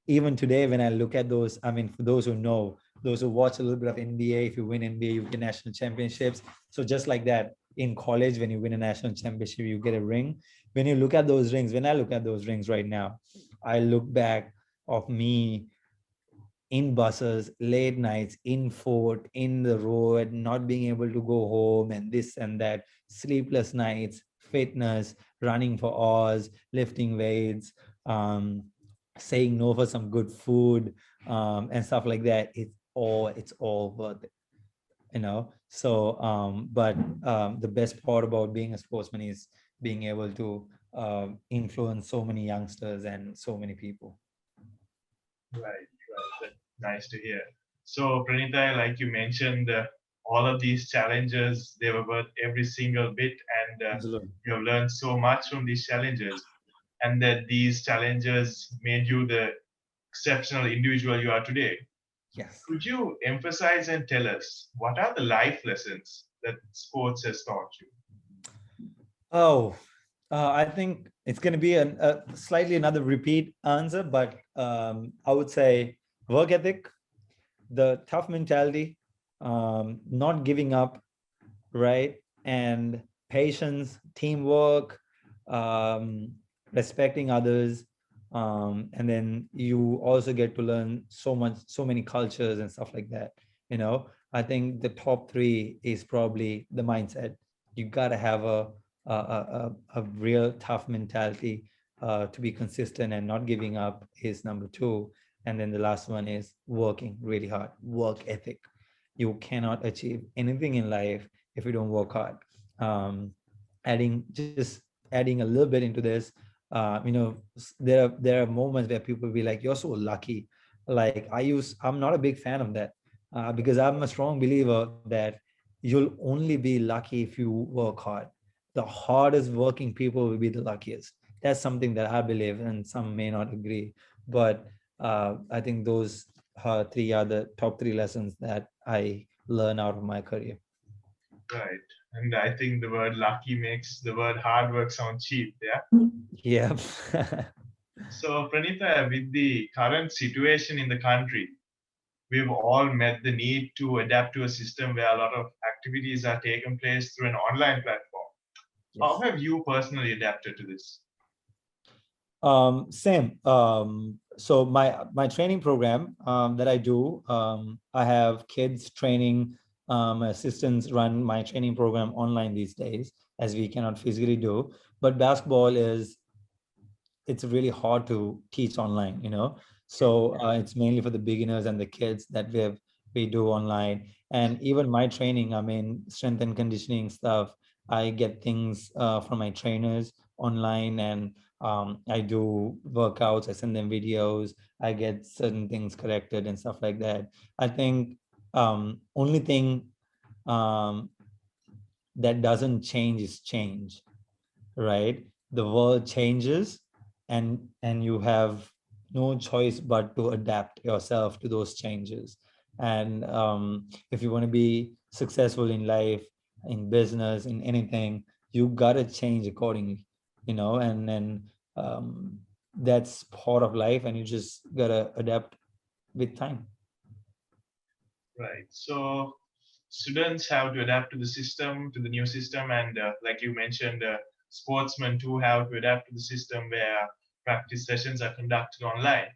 Even today, when I look at those, I mean, for those who know, those who watch a little bit of NBA, if you win NBA, you get national championships. So just like that, in college, when you win a national championship, you get a ring. When you look at those rings, when I look at those rings right now, I look back of me in buses, late nights, in fort, in the road, not being able to go home, and this and that, sleepless nights, fitness, running for hours, lifting weights, um, saying no for some good food, and stuff like that. It's all worth it, So, but the best part about being a sportsman is being able to influence so many youngsters and so many people. Right, right. That's nice to hear. So, Pranita, like you mentioned, all of these challenges, they were worth every single bit, and Absolutely. you have learned so much from these challenges, and that these challenges made you the exceptional individual you are today. Yes. Could you emphasize and tell us what are the life lessons that sports has taught you? Oh, I think it's going to be a slightly another repeat answer, but I would say work ethic, the tough mentality, not giving up, right? And patience, teamwork, um, respecting others. And then you also get to learn so many cultures and stuff like that. I think the top three is probably the mindset. You got to have a real tough mentality to be consistent, and not giving up is number two. And then the last one is working really hard, work ethic. You cannot achieve anything in life if you don't work hard. Um, just adding a little bit into this, there are moments where people be like, "You're so lucky." Like I'm not a big fan of that, because I'm a strong believer that you'll only be lucky if you work hard. The hardest working people will be the luckiest. That's something that I believe, and some may not agree, but I think those three are the top three lessons that I learn out of my career. Right. And I think the word lucky makes the word hard work sound cheap. Yeah. Yeah. So, Pranita, with the current situation in the country, we've all met the need to adapt to a system where a lot of activities are taken place through an online platform. How Yes. have you personally adapted to this? Same. So my training program that I do, I have kids training. My assistants run my training program online these days, as we cannot physically do. But basketball is it's really hard to teach online. So it's mainly for the beginners and the kids that we do online. And even my training, I mean, strength and conditioning stuff, I get things from my trainers online, and I do workouts, I send them videos, I get certain things corrected and stuff like that. I think only thing um, that doesn't change is change, right? The world changes, and you have no choice but to adapt yourself to those changes. And if you want to be successful in life, in business, in anything, you gotta change accordingly, and um, that's part of life, and you just gotta adapt with time. Right. So, students have to adapt to the system, to the new system, and like you mentioned, sportsmen too have to adapt to the system where practice sessions are conducted online.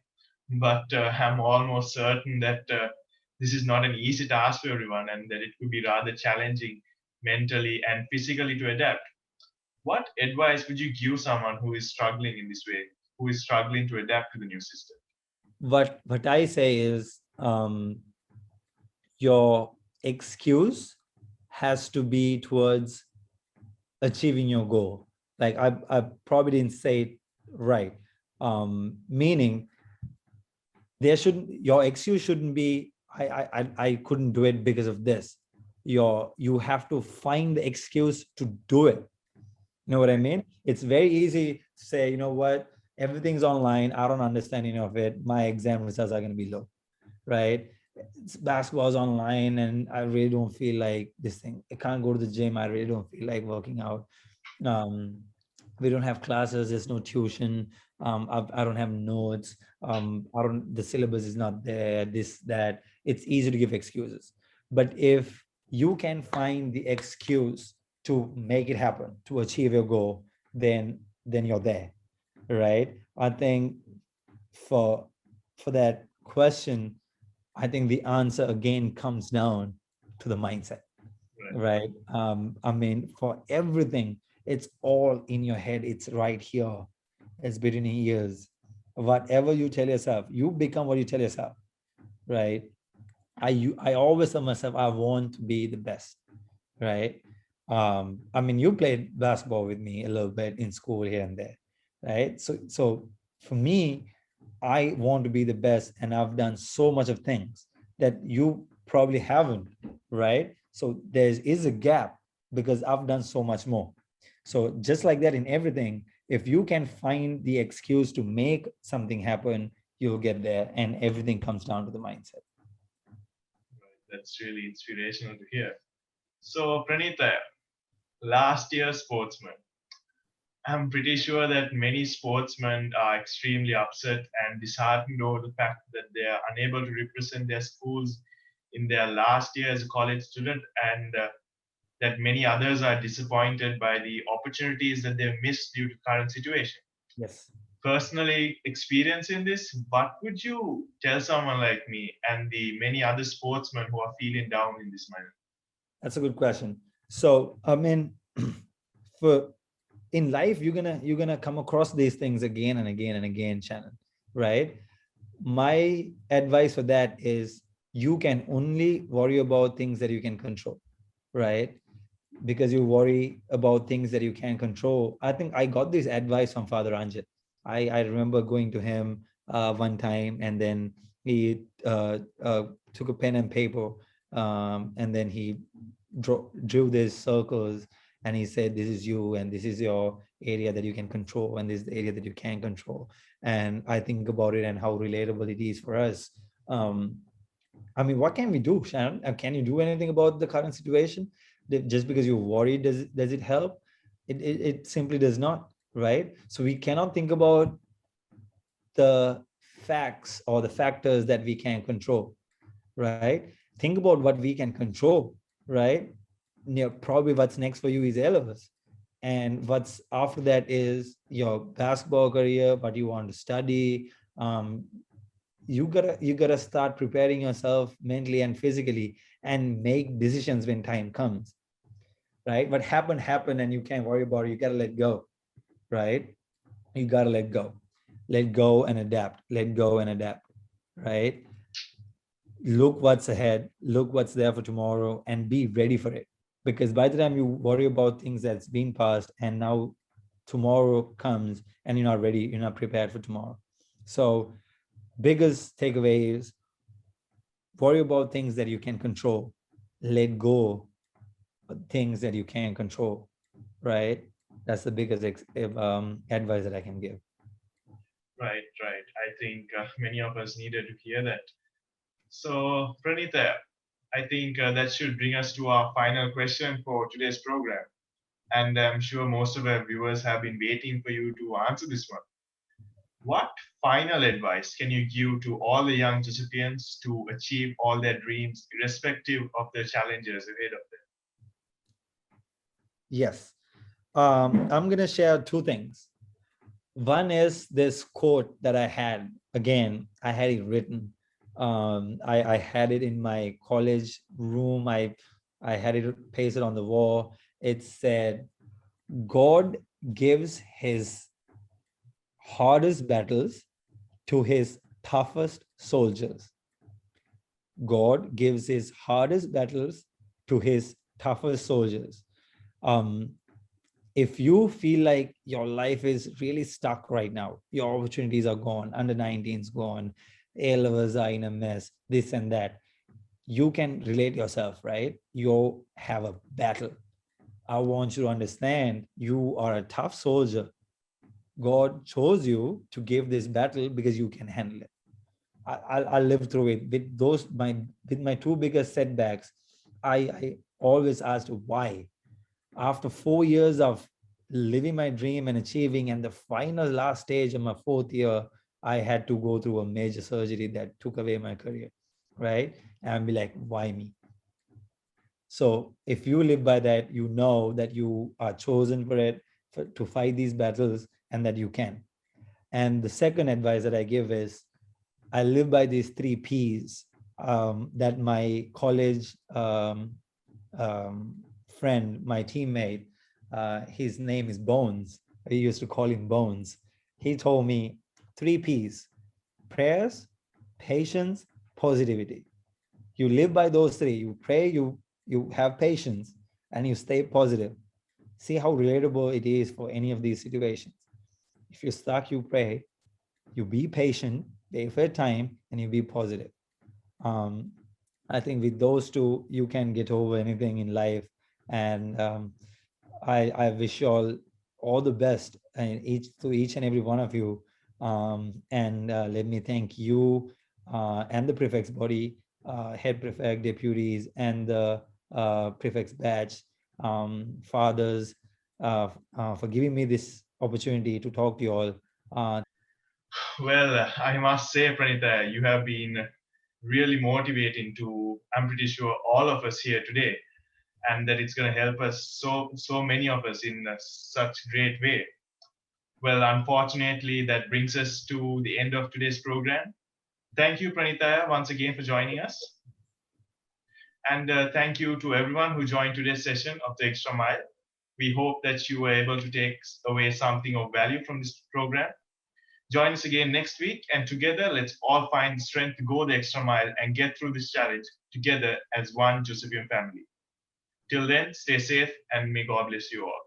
But I'm almost certain that this is not an easy task for everyone, and that it could be rather challenging mentally and physically to adapt. What advice would you give someone who is struggling in this way, who is struggling to adapt to the new system? What I say is, your excuse has to be towards achieving your goal. Like I probably didn't say it right. Meaning your excuse shouldn't be I couldn't do it because of this. You have to find the excuse to do it. You know what I mean? It's very easy to say, you know what, everything's online. I don't understand any of it. My exam results are going to be low, right? Basketball's online and I really don't feel like this thing. I can't go to the gym. I really don't feel like working out. um, we don't have classes, there's no tuition, I don't have notes, I don't, the syllabus is not there, this, that. It's easy to give excuses. But if you can find the excuse to make it happen, to achieve your goal, then you're there, right? I think for for that question, I think the answer again comes down to the mindset, right? I mean, for everything, it's all in your head. It's right here. It's between your ears. Whatever you tell yourself, you become what you tell yourself, right? I always tell myself I want to be the best, right? I mean, you played basketball with me a little bit in school here and there, right? So for me, I want to be the best, and I've done so much of things that you probably haven't, right? So there is a gap because I've done so much more. So just like that in everything, if you can find the excuse to make something happen, you'll get there, and everything comes down to the mindset. That's really inspirational to hear. So, Pranita, last year sportsman. I'm pretty sure that many sportsmen are extremely upset and disheartened over the fact that they are unable to represent their schools in their last year as a college student, and that many others are disappointed by the opportunities that they've missed due to current situation. Yes. Personally experiencing this, what would you tell someone like me and the many other sportsmen who are feeling down in this manner? That's a good question. So, I mean, for in life, you're gonna come across these things again and again and again, Shannon, right? My advice for that is you can only worry about things that you can control, right? Because you worry about things that you can't control. I think I got this advice from Father Anjit. I remember going to him one time, and then he took a pen and paper, and then he drew these circles, and he said, this is you, and this is your area that you can control, and this is the area that you can't control. And I think about it and how relatable it is for us. um, I mean, what can we do, Sharon? Can you do anything about the current situation? Just because you're worried, does it help? It simply does not, right? So we cannot think about the facts or the factors that we can control, right? Think about what we can control, right? Probably what's next for you is Elvis. And what's after that is your basketball career, what you want to study. You gotta start preparing yourself mentally and physically and make decisions when time comes, right? What happened, and you can't worry about it. You gotta let go, right? You gotta let go and adapt, let go and adapt, right? Look what's ahead, look what's there for tomorrow, and be ready for it. Because by the time you worry about things that's been past, and now tomorrow comes and you're not ready, you're not prepared for tomorrow. So biggest takeaway is worry about things that you can control, let go of things that you can't control, right? That's the biggest advice that I can give. Right, right. I think many of us needed to hear that. So, Pranita, I think that should bring us to our final question for today's program. And I'm sure most of our viewers have been waiting for you to answer this one. What final advice can you give to all the young Josephians to achieve all their dreams, irrespective of the challenges ahead of them? Yes. I'm going to share two things. One is this quote that I had. Again, I had it written. I had it in my college room. I had it pasted on the wall. It said, God gives his hardest battles to his toughest soldiers. God gives his hardest battles to his toughest soldiers. Um, if you feel like your life is really stuck right now, your opportunities are gone, under 19's gone, A levels are in a mess, this and that, you can relate yourself, right? You have a battle. I want you to understand you are a tough soldier. God chose you to give this battle because you can handle it. I'll live through it. With my two biggest setbacks, I always asked why. After 4 years of living my dream and achieving, and the final last stage of my fourth year, I had to go through a major surgery that took away my career, right? And I'll be like, why me? So if you live by that, you know that you are chosen for it, to fight these battles, and that you can. And the second advice that I give is, I live by these three P's, that my college um, friend, my teammate, his name is Bones. I used to call him Bones. He told me three P's: prayers, patience, positivity. You live by those three. You pray, you have patience, and you stay positive. See how relatable it is for any of these situations. If you're stuck, you pray, you be patient, wait for time, and you be positive. um, I think with those two, you can get over anything in life. And I wish you all the best, and each and every one of you. And let me thank you, and the prefect's body, head prefect, deputies, and the prefect's batch, fathers, for giving me this opportunity to talk to you all. Well, I must say, Pranita, you have been really motivating to, I'm pretty sure, all of us here today, and that it's going to help us, so many of us, in such great way. Well, unfortunately, that brings us to the end of today's program. Thank you, Pranita, once again for joining us. And thank you to everyone who joined today's session of the Extra Mile. We hope that you were able to take away something of value from this program. Join us again next week, and together let's all find the strength to go the extra mile and get through this challenge together as one Josephian family. Till then, stay safe and may God bless you all.